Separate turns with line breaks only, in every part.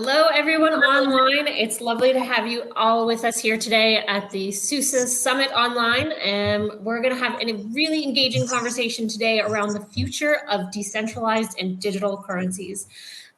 Hello, everyone online. It's lovely to have you all with us here today at the SUSA Summit Online. And we're going to have a really engaging conversation today around the future of decentralized and digital currencies.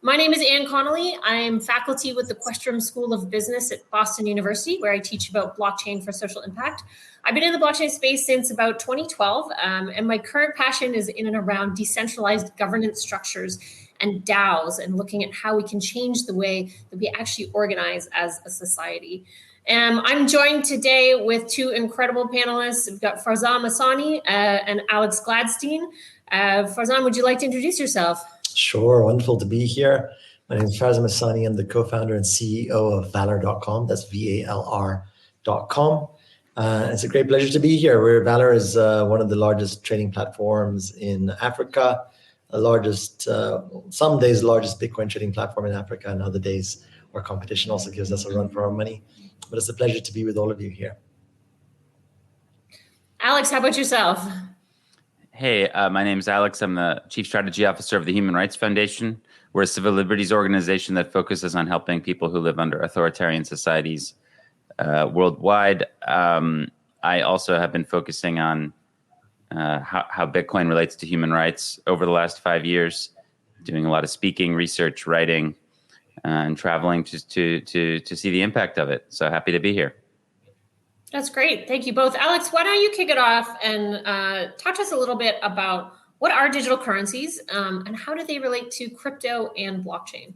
My name is Anne Connolly. I am faculty with the Questrom School of Business at Boston University, where I teach about blockchain for social impact. I've been in the blockchain space since about 2012, and my current passion is in and around decentralized governance structures and DAOs, and looking at how we can change the way that we actually organize as a society. I'm joined today with two incredible panelists. We've got Farzan Masani and Alex Gladstein. Farzan, would you like to introduce yourself?
Sure, wonderful to be here. My name is Farzan Masani. I'm the co-founder and CEO of Valor.com. That's VALR.com. It's a great pleasure to be here. Valor is one of the largest trading platforms in Africa, the largest, some days largest Bitcoin trading platform in Africa, and other days our competition also gives us a run for our money. But it's a pleasure to be with all of you here.
Alex, how about yourself?
Hey, my name is Alex. I'm the Chief Strategy Officer of the Human Rights Foundation. We're a civil liberties organization that focuses on helping people who live under authoritarian societies worldwide. I also have been focusing on how Bitcoin relates to human rights over the last 5 years, doing a lot of speaking, research, writing, and traveling to see the impact of it. So happy to be here.
That's great. Thank you both. Alex, why don't you kick it off and talk to us a little bit about what are digital currencies and how do they relate to crypto and blockchain?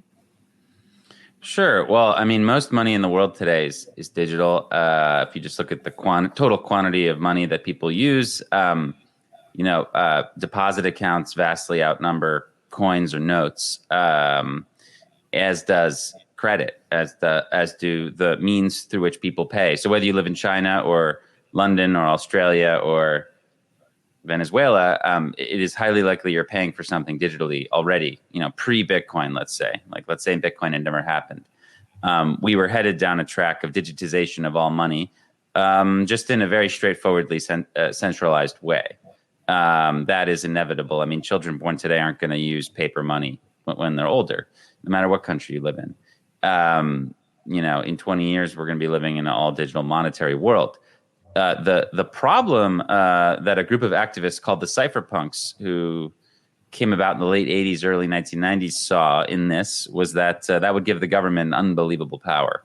Sure. Well, I mean, most money in the world today is digital. If you just look at the total quantity of money that people use, deposit accounts vastly outnumber coins or notes, as does credit, as do the means through which people pay. So whether you live in China or London or Australia or Venezuela, it is highly likely you're paying for something digitally already, pre-Bitcoin, let's say. Let's say Bitcoin had never happened. We were headed down a track of digitization of all money, just in a very straightforwardly centralized way. That is inevitable. I mean, children born today aren't going to use paper money when they're older, no matter what country you live in. In 20 years, we're going to be living in an all digital monetary world. The problem that a group of activists called the cypherpunks, who came about in the late 80s, early 1990s, saw in this was that that would give the government unbelievable power.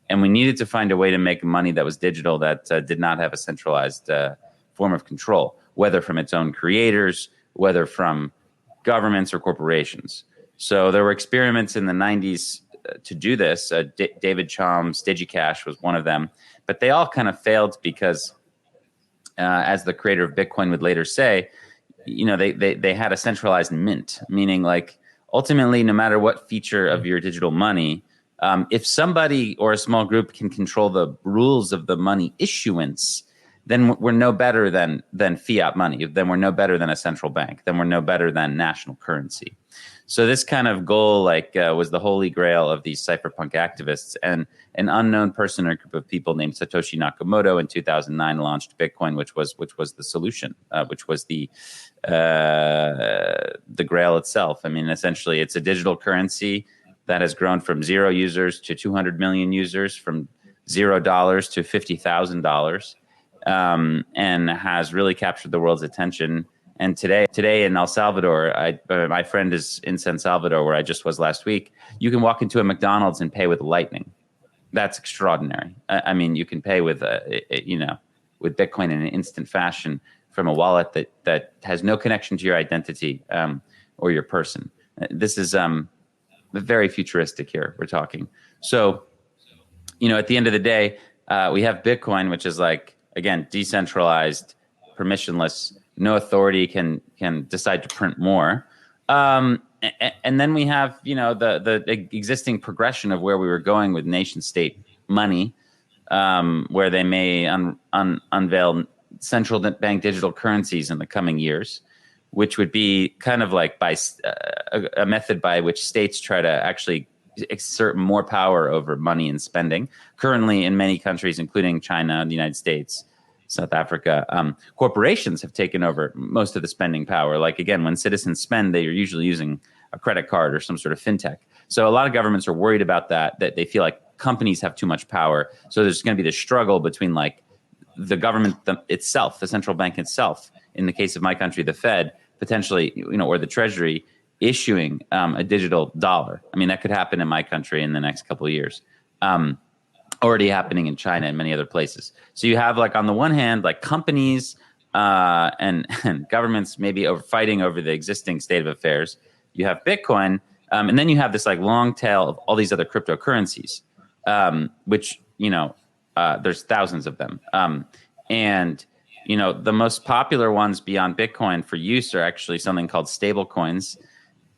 And we needed to find a way to make money that was digital, that did not have a centralized form of control, whether from its own creators, whether from governments or corporations. So there were experiments in the 90s to do this. David Chaum's DigiCash was one of them, but they all kind of failed because, as the creator of Bitcoin would later say, they had a centralized mint, meaning ultimately, no matter what feature of your digital money, if somebody or a small group can control the rules of the money issuance, then we're no better than fiat money. Then we're no better than a central bank. Then we're no better than national currency. So this kind of goal was the holy grail of these cypherpunk activists. And an unknown person or group of people named Satoshi Nakamoto in 2009 launched Bitcoin, which was the solution, which was the grail itself. I mean, essentially, it's a digital currency that has grown from 0 users to 200 million users, from $0 to $50,000. And has really captured the world's attention. And today in El Salvador, my friend is in San Salvador, where I just was last week. You can walk into a McDonald's and pay with Lightning. That's extraordinary. I mean, you can pay with with Bitcoin in an instant fashion from a wallet that has no connection to your identity or your person. This is very futuristic here. We're talking. So, at the end of the day, we have Bitcoin, which is again, decentralized, permissionless. No authority can decide to print more. And then we have, the existing progression of where we were going with nation state money, where they may unveil central bank digital currencies in the coming years, which would be kind of by a method by which states try to actually exert more power over money and spending. Currently, in many countries, including China and the United States, South Africa, corporations have taken over most of the spending power. Again, when citizens spend, they are usually using a credit card or some sort of fintech. So a lot of governments are worried about that they feel like companies have too much power. So there's going to be this struggle between like the government itself, the central bank itself, in the case of my country, the Fed, potentially, or the Treasury issuing a digital dollar. I mean, that could happen in my country in the next couple of years. Already happening in China and many other places. So you have like on the one hand, like companies and governments maybe fighting over the existing state of affairs. You have Bitcoin, and then you have this like long tail of all these other cryptocurrencies, which there's thousands of them. And the most popular ones beyond Bitcoin for use are actually something called stable coins.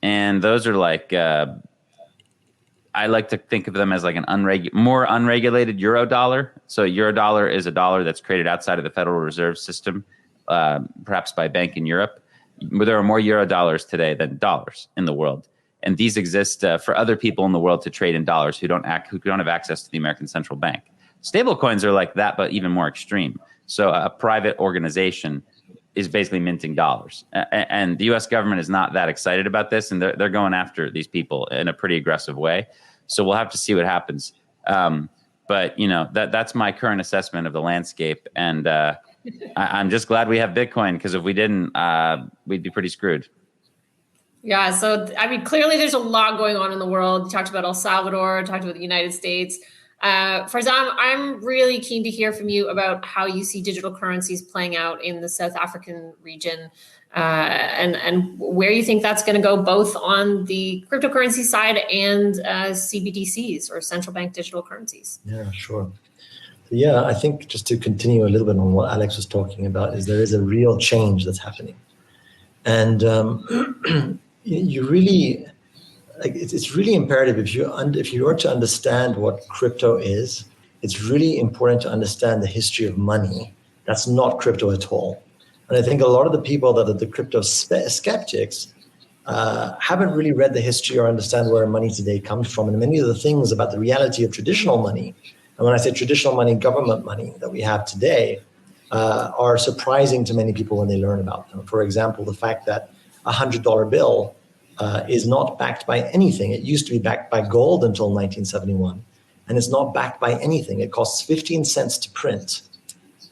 And those are like, I like to think of them as like more unregulated euro dollar. So euro dollar is a dollar that's created outside of the Federal Reserve System, perhaps by a bank in Europe. There are more euro dollars today than dollars in the world. And these exist for other people in the world to trade in dollars who don't have access to the American Central Bank. Stable coins are like that, but even more extreme. So a private organization is basically minting dollars. And the U.S. government is not that excited about this, and they're going after these people in a pretty aggressive way. So we'll have to see what happens. But that's my current assessment of the landscape. And I'm just glad we have Bitcoin, because if we didn't, we'd be pretty screwed.
Yeah. So, I mean, clearly there's a lot going on in the world. You talked about El Salvador, talked about the United States. Farzam, I'm really keen to hear from you about how you see digital currencies playing out in the South African region, and where you think that's going to go, both on the cryptocurrency side and CBDCs, or central bank digital currencies.
Yeah, sure. Yeah, I think just to continue a little bit on what Alex was talking about, is there is a real change that's happening. And you really, it's really imperative if you are to understand what crypto is, it's really important to understand the history of money. That's not crypto at all. And I think a lot of the people that are the crypto skeptics haven't really read the history or understand where money today comes from. And many of the things about the reality of traditional money, and when I say traditional money, government money that we have today, are surprising to many people when they learn about them. For example, the fact that a $100 bill is not backed by anything. It used to be backed by gold until 1971, and it's not backed by anything. It costs 15 cents to print.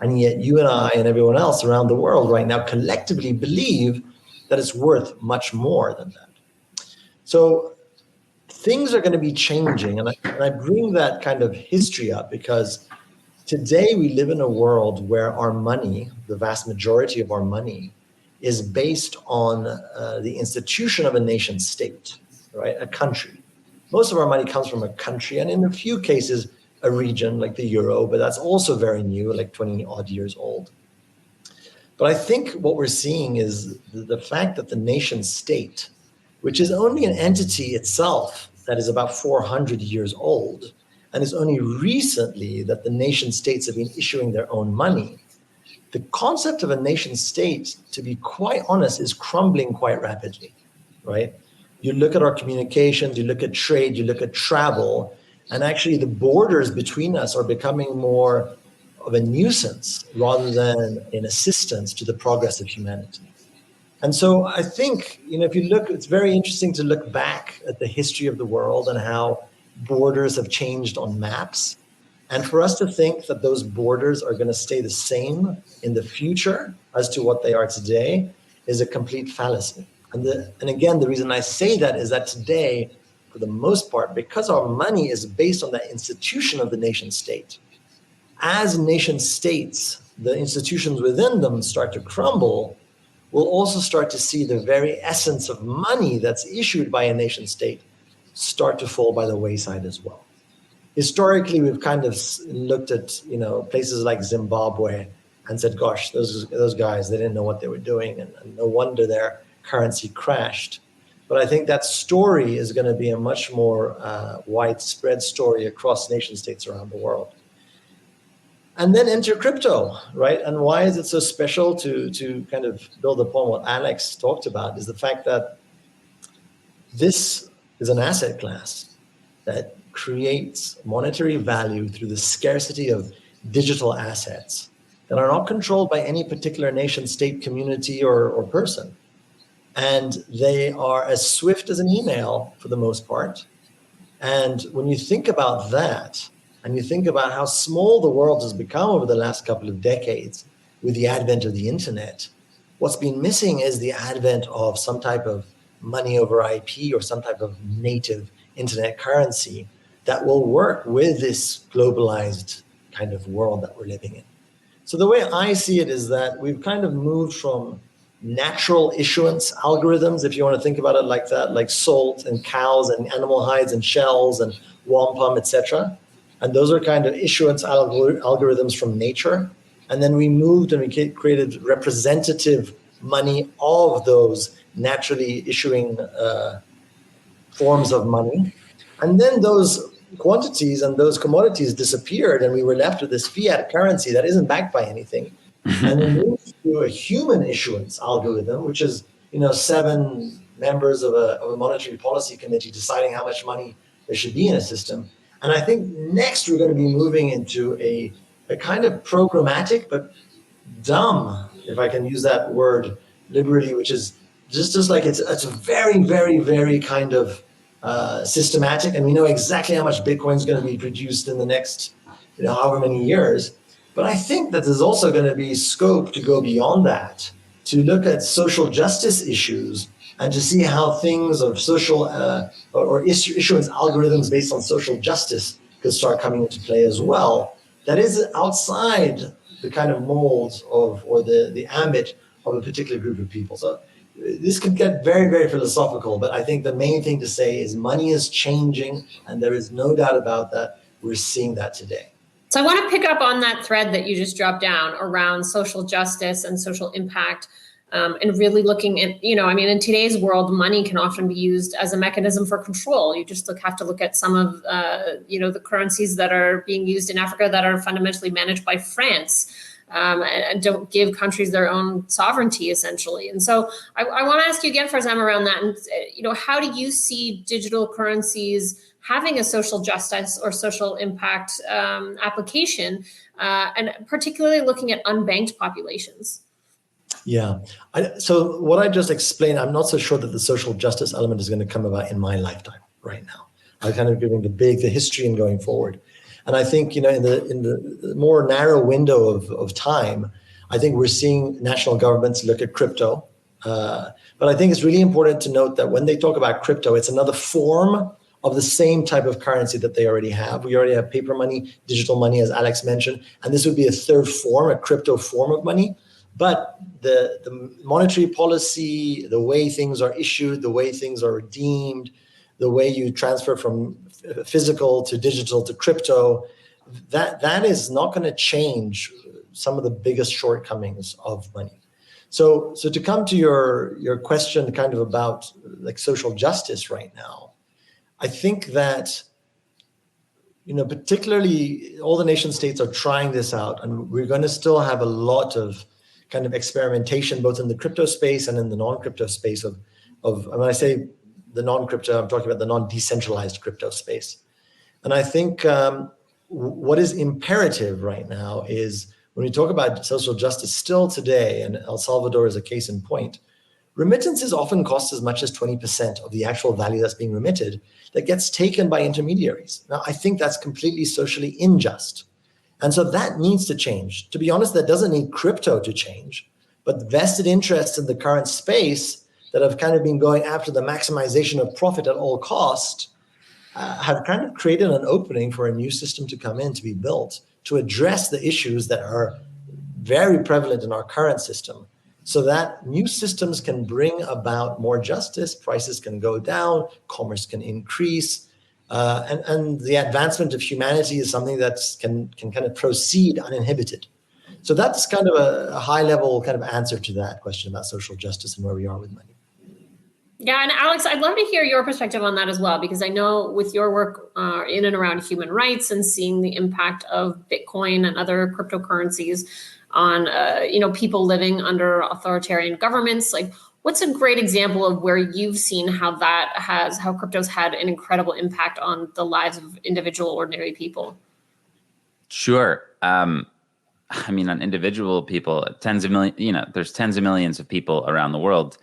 And yet you and I and everyone else around the world right now collectively believe that it's worth much more than that. So things are going to be changing. And I bring that kind of history up because today we live in a world where our money, the vast majority of our money, is based on the institution of a nation state, right? A country. Most of our money comes from a country, and in a few cases, a region like the euro, but that's also very new, like 20 odd years old. But I think what we're seeing is the fact that the nation state, which is only an entity itself that is about 400 years old, and it's only recently that the nation states have been issuing their own money. The concept of a nation state, to be quite honest, is crumbling quite rapidly, right? You look at our communications, you look at trade, you look at travel, and actually the borders between us are becoming more of a nuisance rather than an assistance to the progress of humanity. And so I think, if you look, it's very interesting to look back at the history of the world and how borders have changed on maps. And for us to think that those borders are going to stay the same in the future as to what they are today is a complete fallacy. And again, the reason I say that is that today, for the most part, because our money is based on that institution of the nation state, as nation states, the institutions within them start to crumble, we'll also start to see the very essence of money that's issued by a nation state start to fall by the wayside as well. Historically, we've kind of looked at places like Zimbabwe and said, gosh, those guys, they didn't know what they were doing, and no wonder their currency crashed. But I think that story is going to be a much more widespread story across nation states around the world. And then enter crypto, right? And why is it so special to kind of build upon what Alex talked about is the fact that this is an asset class that creates monetary value through the scarcity of digital assets that are not controlled by any particular nation, state, community, or person. And they are as swift as an email for the most part. And when you think about that, and you think about how small the world has become over the last couple of decades with the advent of the internet, what's been missing is the advent of some type of money over IP or some type of native internet currency that will work with this globalized kind of world that we're living in. So the way I see it is that we've kind of moved from natural issuance algorithms, if you want to think about it like that, like salt and cows and animal hides and shells and wampum, etc. And those are kind of issuance algorithms from nature. And then we moved and we created representative money of those naturally issuing forms of money. And then those quantities and those commodities disappeared, and we were left with this fiat currency that isn't backed by anything. And we moved to a human issuance algorithm, which is 7 members of a monetary policy committee deciding how much money there should be in a system. And I think next we're going to be moving into a kind of programmatic but dumb, if I can use that word liberally, which is just like it's a very, very, very kind of systematic, and we know exactly how much Bitcoin is going to be produced in the next, however many years. But I think that there's also going to be scope to go beyond that, to look at social justice issues and to see how things of social or issuance algorithms based on social justice could start coming into play as well. That is outside the kind of molds of or the ambit of a particular group of people. So this could get very, very philosophical, but I think the main thing to say is money is changing, and there is no doubt about that. We're seeing that today.
So I want to pick up on that thread that you just dropped down around social justice and social impact, and really looking at, in today's world, money can often be used as a mechanism for control. You just have to look at some of, the currencies that are being used in Africa that are fundamentally managed by France. And don't give countries their own sovereignty, essentially. And so I want to ask you again, Farzam, around that. And, how do you see digital currencies having a social justice or social impact application, and particularly looking at unbanked populations?
Yeah. So what I just explained, I'm not so sure that the social justice element is going to come about in my lifetime right now. I'm kind of giving the history and going forward. And I think, in the more narrow window of time, I think we're seeing national governments look at crypto. But I think it's really important to note that when they talk about crypto, it's another form of the same type of currency that they already have. We already have paper money, digital money, as Alex mentioned, and this would be a third form, a crypto form of money. But the monetary policy, the way things are issued, the way things are redeemed, the way you transfer from physical to digital to crypto, that is not going to change some of the biggest shortcomings of money. So to come to your question kind of about like social justice right now, I think that, particularly all the nation states are trying this out, and we're going to still have a lot of kind of experimentation, both in the crypto space and in the non-crypto space of when I say the non-crypto, I'm talking about the non-decentralized crypto space. And I think what is imperative right now is when we talk about social justice still today, and El Salvador is a case in point, remittances often cost as much as 20% of the actual value that's being remitted that gets taken by intermediaries. Now, I think that's completely socially unjust. And so that needs to change. To be honest, that doesn't need crypto to change, but vested interests in the current space that have kind of been going after the maximization of profit at all cost have kind of created an opening for a new system to come in, to be built, to address the issues that are very prevalent in our current system, so that new systems can bring about more justice, prices can go down, commerce can increase, and the advancement of humanity is something that can kind of proceed uninhibited. So that's kind of a high level kind of answer to that question about social justice and where we are with money.
Yeah, and Alex, I'd love to hear your perspective on that as well, because I know with your work in and around human rights and seeing the impact of Bitcoin and other cryptocurrencies on people living under authoritarian governments, like what's a great example of where you've seen how crypto's had an incredible impact on the lives of individual ordinary people?
Sure. On individual people, tens of millions, there's tens of millions of people around the world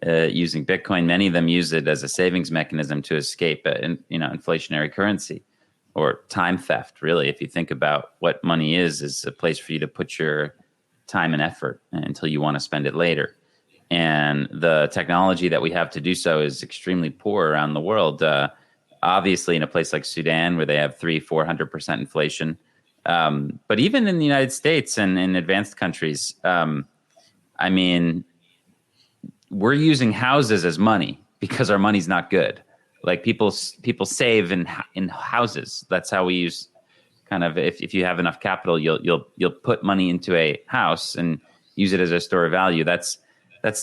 using Bitcoin. Many of them use it as a savings mechanism to escape inflationary currency or time theft. Really, if you think about what money is a place for you to put your time and effort until you want to spend it later. And the technology that we have to do so is extremely poor around the world. Obviously, in a place like Sudan, where they have 300-400% inflation, but even in the United States and in advanced countries, I mean, we're using houses as money because our money's not good. Like people save in houses. That's how we use. Kind of, if you have enough capital, you'll put money into a house and use it as a store of value. That's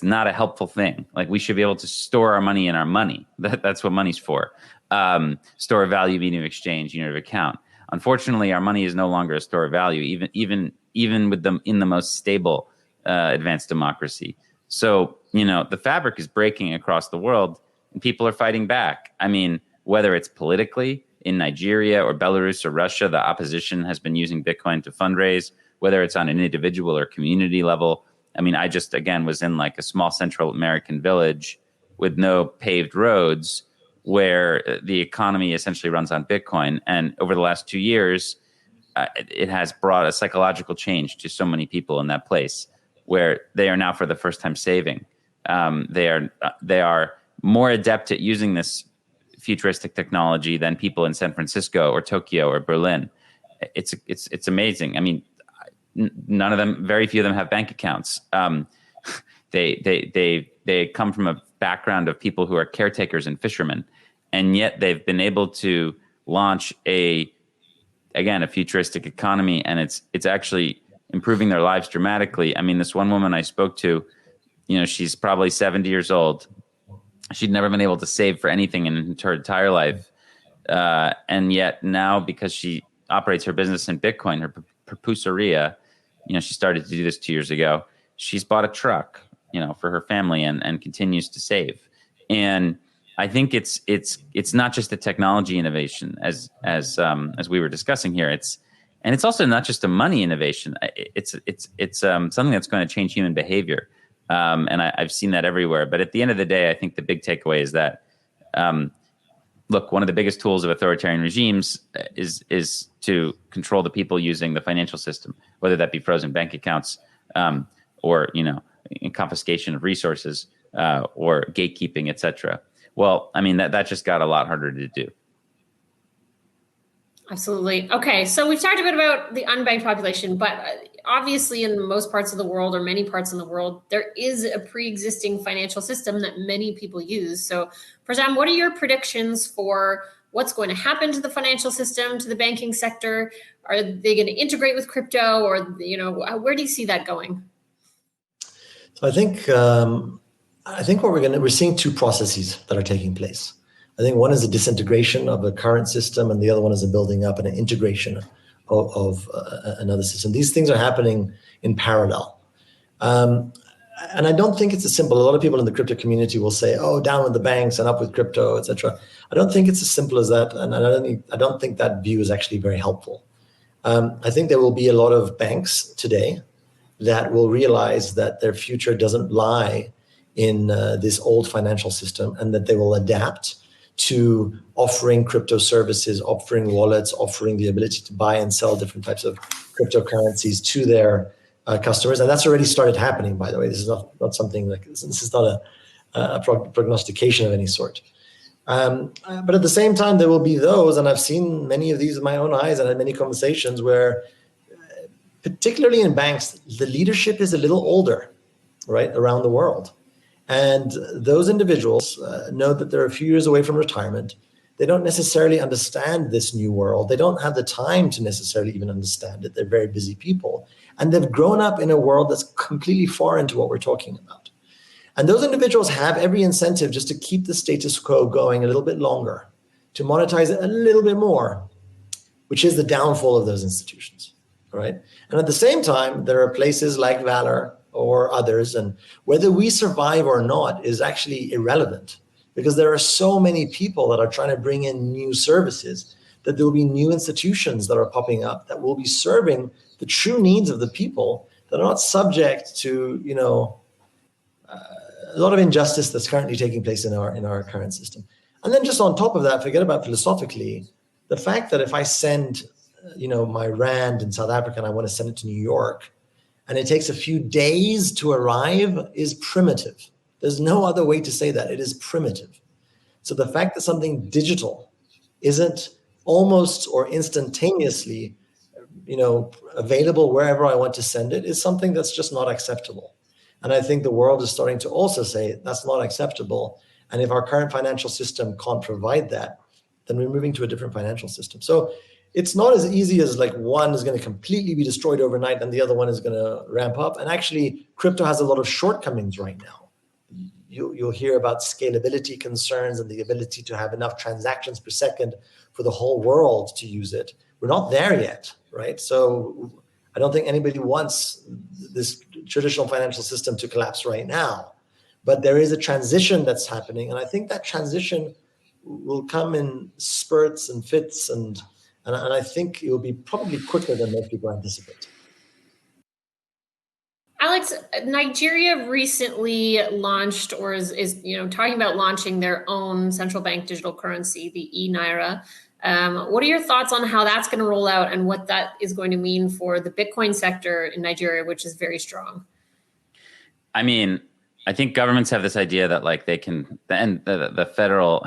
not a helpful thing. Like we should be able to store our money in our money. That's what money's for. Store of value, medium of exchange, unit of account. Unfortunately, our money is no longer a store of value, even with them in the most stable advanced democracy. So the fabric is breaking across the world, and people are fighting back. I mean, whether it's politically in Nigeria or Belarus or Russia, the opposition has been using Bitcoin to fundraise, whether it's on an individual or community level. I mean, I just, again, was in like a small Central American village with no paved roads where the economy essentially runs on Bitcoin. And over the last 2 years, it has brought a psychological change to so many people in that place where they are now for the first time saving. They are more adept at using this futuristic technology than people in San Francisco or Tokyo or Berlin. It's amazing. I mean, very few of them have bank accounts. They come from a background of people who are caretakers and fishermen, and yet they've been able to launch a futuristic economy, and it's actually improving their lives dramatically. I mean, this one woman I spoke to, she's probably 70 years old. She'd never been able to save for anything in her entire life. And yet now, because she operates her business in Bitcoin, her pupuseria, she started to do this 2 years ago. She's bought a truck, for her family and continues to save. And I think it's not just a technology innovation as we were discussing here. It's also not just a money innovation. It's something that's going to change human behavior. And I've seen that everywhere. But at the end of the day, I think the big takeaway is that, look, one of the biggest tools of authoritarian regimes is to control the people using the financial system, whether that be frozen bank accounts or confiscation of resources or gatekeeping, etc. Well, I mean, that just got a lot harder to do.
Absolutely. Okay, so we've talked a bit about the unbanked population, but obviously in most parts of the world or many parts in the world, there is a pre-existing financial system that many people use. So, Farzam, what are your predictions for what's going to happen to the financial system, to the banking sector? Are they going to integrate with crypto, or where do you see that going?
So I think we're seeing two processes that are taking place. I think one is a disintegration of the current system, and the other one is a building up and an integration of another system. These things are happening in parallel. And I don't think it's as simple. A lot of people in the crypto community will say, oh, down with the banks and up with crypto, etc. I don't think it's as simple as that. And I don't think that view is actually very helpful. I think there will be a lot of banks today that will realize that their future doesn't lie in this old financial system, and that they will adapt to offering crypto services, offering wallets, offering the ability to buy and sell different types of cryptocurrencies to their customers. And that's already started happening, by the way. This is not something like this is not a prognostication of any sort. But at the same time, there will be those, and I've seen many of these with my own eyes and had many conversations where, particularly in banks, the leadership is a little older, right, around the world. And those individuals know that they're a few years away from retirement. They don't necessarily understand this new world. They don't have the time to necessarily even understand it. They're very busy people. And they've grown up in a world that's completely foreign to what we're talking about. And those individuals have every incentive just to keep the status quo going a little bit longer, to monetize it a little bit more, which is the downfall of those institutions, right? And at the same time, there are places like Valor or others, and whether we survive or not is actually irrelevant, because there are so many people that are trying to bring in new services that there will be new institutions that are popping up that will be serving the true needs of the people that are not subject to a lot of injustice that's currently taking place in our current system. And then just on top of that, forget about philosophically, the fact that if I send, my rand in South Africa and I want to send it to New York, and it takes a few days to arrive is primitive. There's no other way to say that. It is primitive. So the fact that something digital isn't almost or instantaneously, available wherever I want to send it is something that's just not acceptable. And I think the world is starting to also say that's not acceptable. And if our current financial system can't provide that, then we're moving to a different financial system. So it's not as easy as like one is going to completely be destroyed overnight and the other one is going to ramp up. And actually, crypto has a lot of shortcomings right now. You'll hear about scalability concerns and the ability to have enough transactions per second for the whole world to use it. We're not there yet, right? So I don't think anybody wants this traditional financial system to collapse right now. But there is a transition that's happening. And I think that transition will come in spurts and fits. And I think it will be probably quicker than most people anticipate.
Alex, Nigeria recently launched or is talking about launching their own central bank digital currency, the e-Naira. What are your thoughts on how that's going to roll out and what that is going to mean for the Bitcoin sector in Nigeria, which is very strong?
I mean, I think governments have this idea that like they can, and the federal,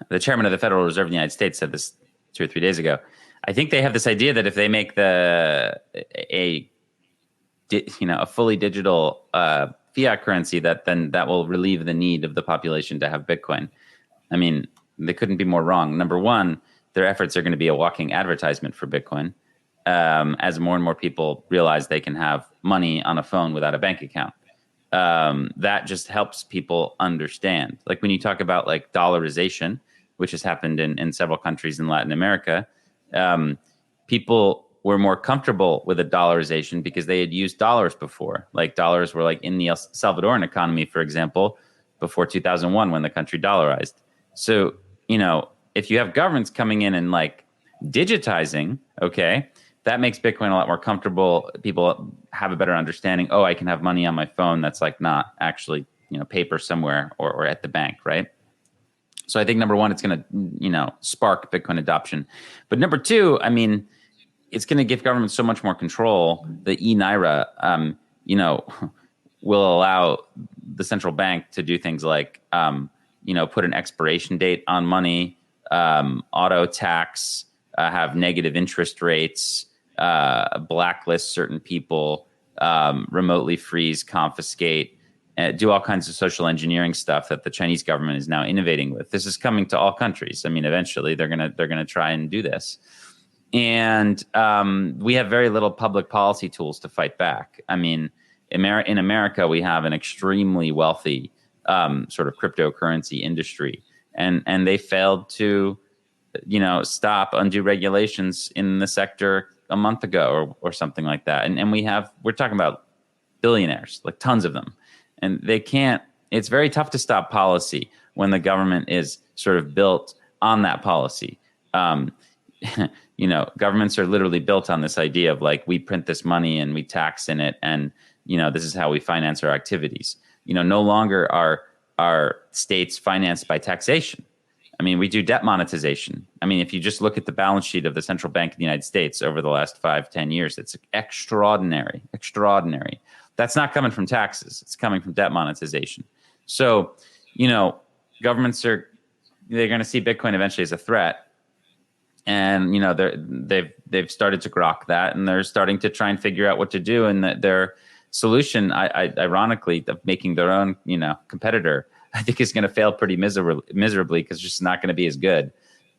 the chairman of the Federal Reserve of the United States said this 2 or 3 days ago. I think they have this idea that if they make a fully digital fiat currency, then that will relieve the need of the population to have Bitcoin. I mean, they couldn't be more wrong. Number one, their efforts are going to be a walking advertisement for Bitcoin, as more and more people realize they can have money on a phone without a bank account. That just helps people understand. Like when you talk about like dollarization, which has happened in several countries in Latin America, people were more comfortable with a dollarization because they had used dollars before. Like dollars were like in the El Salvadoran economy, for example, before 2001 when the country dollarized. So, if you have governments coming in and like digitizing, okay, that makes Bitcoin a lot more comfortable. People have a better understanding. Oh, I can have money on my phone that's like not actually, paper somewhere or at the bank, right? So I think number one, it's going to, spark Bitcoin adoption. But number two, I mean, it's going to give governments so much more control. The e-Naira, will allow the central bank to do things like, put an expiration date on money, auto tax, have negative interest rates, blacklist certain people, remotely freeze, confiscate, do all kinds of social engineering stuff that the Chinese government is now innovating with. This is coming to all countries. I mean, eventually they're gonna try and do this. And we have very little public policy tools to fight back. I mean, in America, we have an extremely wealthy sort of cryptocurrency industry, and they failed to, stop undue regulations in the sector a month ago or something like that. And we're talking about billionaires, like tons of them, and they can't. It's very tough to stop policy when the government is sort of built on that policy. Governments are literally built on this idea of like, we print this money and we tax in it. And, this is how we finance our activities. No longer are states financed by taxation. I mean, we do debt monetization. I mean, if you just look at the balance sheet of the Central Bank of the United States over the last 5-10 years, it's extraordinary. That's not coming from taxes. It's coming from debt monetization. So, governments they're going to see Bitcoin eventually as a threat. And they've started to grok that, and they're starting to try and figure out what to do. And their solution, ironically, of making their own competitor, I think is going to fail pretty miserably because it's just not going to be as good.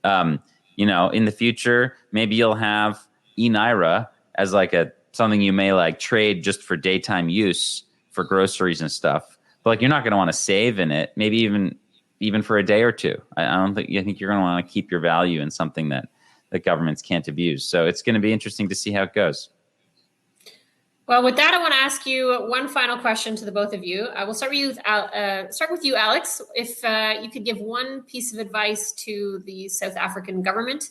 In the future, maybe you'll have e-Naira as like something you may like trade just for daytime use for groceries and stuff. But like you're not going to want to save in it. Maybe even for a day or two. I think you're going to want to keep your value in something that governments can't abuse. So it's going to be interesting to see how it goes.
Well, with that, I want to ask you one final question to the both of you. I will start with you, Alex. If you could give one piece of advice to the South African government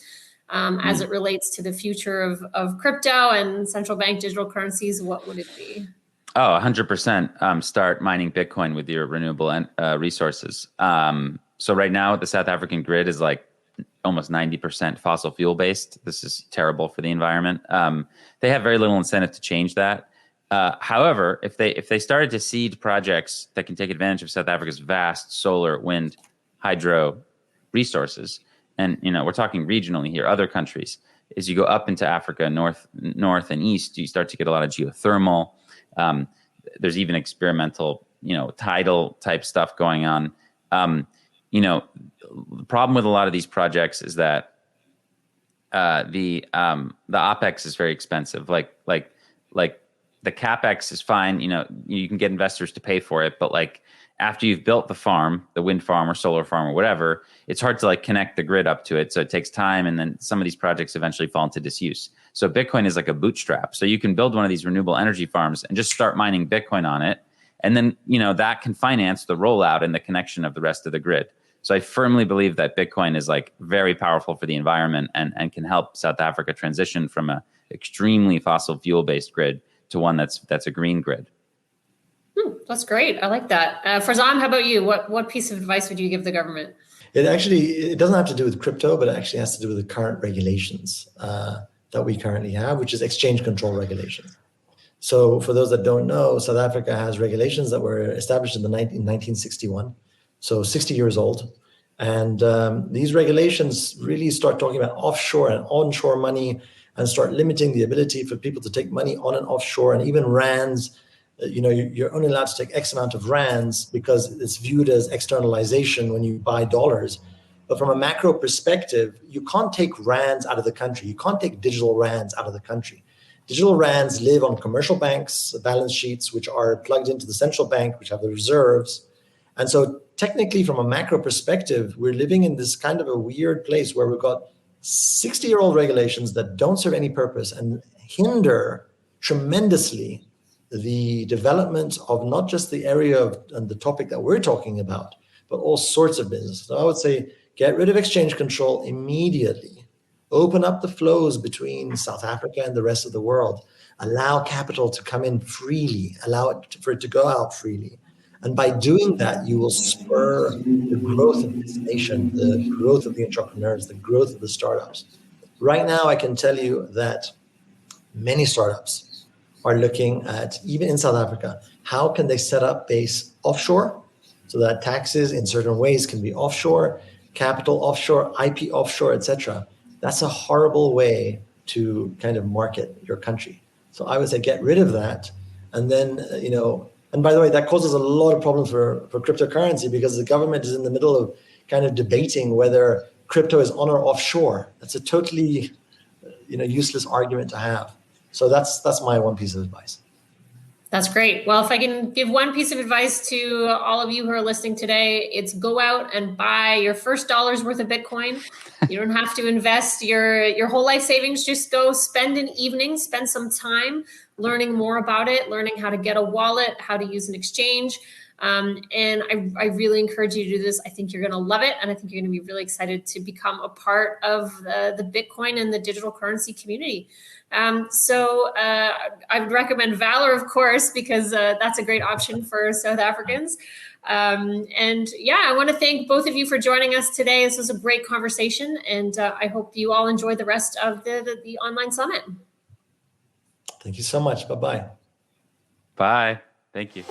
as it relates to the future of crypto and central bank digital currencies, what would it be?
Oh, 100%. Start mining Bitcoin with your renewable resources. So right now, the South African grid is like almost 90% fossil fuel based. This is terrible for the environment. They have very little incentive to change that. However, if they started to seed projects that can take advantage of South Africa's vast solar, wind, hydro resources, and we're talking regionally here, other countries, as you go up into Africa, north and east, you start to get a lot of geothermal. There's even experimental, tidal type stuff going on. The problem with a lot of these projects is that the OpEx is very expensive. Like the CapEx is fine. You can get investors to pay for it, but like after you've built the farm, the wind farm or solar farm or whatever, it's hard to like connect the grid up to it. So it takes time, and then some of these projects eventually fall into disuse. So Bitcoin is like a bootstrap. So you can build one of these renewable energy farms and just start mining Bitcoin on it, and then that can finance the rollout and the connection of the rest of the grid. So I firmly believe that Bitcoin is like very powerful for the environment and can help South Africa transition from a extremely fossil fuel based grid to one that's a green grid.
That's great. I like that. Farzam, how about you? What piece of advice would you give the government?
It doesn't have to do with crypto, but it actually has to do with the current regulations that we currently have, which is exchange control regulations. So for those that don't know, South Africa has regulations that were established in 1961, so 60 years old. And these regulations really start talking about offshore and onshore money and start limiting the ability for people to take money on and offshore, and even rands. You're only allowed to take X amount of rands because it's viewed as externalization when you buy dollars. But from a macro perspective, you can't take rands out of the country. You can't take digital rands out of the country. Digital rands live on commercial banks' balance sheets, which are plugged into the central bank, which have the reserves. And so technically, from a macro perspective, we're living in this kind of a weird place where we've got 60-year-old regulations that don't serve any purpose and hinder tremendously the development of not just the area of and the topic that we're talking about, but all sorts of business. So I would say get rid of exchange control immediately. Open up the flows between South Africa and the rest of the world. Allow capital to come in freely. Allow it for it to go out freely. And by doing that, you will spur the growth of this nation, the growth of the entrepreneurs, the growth of the startups. Right now, I can tell you that many startups are looking at, even in South Africa, how can they set up base offshore so that taxes in certain ways can be offshore, capital offshore, IP offshore, etc. That's a horrible way to kind of market your country. So I would say get rid of that. And then, and by the way, that causes a lot of problems for cryptocurrency, because the government is in the middle of kind of debating whether crypto is on or offshore. That's a totally, useless argument to have. So that's my one piece of advice.
That's great. Well, if I can give one piece of advice to all of you who are listening today, it's go out and buy your first dollar's worth of Bitcoin. You don't have to invest your whole life savings. Just go spend an evening, spend some time learning more about it, learning how to get a wallet, how to use an exchange. And I really encourage you to do this. I think you're going to love it. And I think you're going to be really excited to become a part of the Bitcoin and the digital currency community. So I would recommend Valor, of course, because that's a great option for South Africans. And yeah, I want to thank both of you for joining us today. This was a great conversation, and I hope you all enjoy the rest of the online summit.
Thank you so much. Bye-bye.
Bye. Thank you.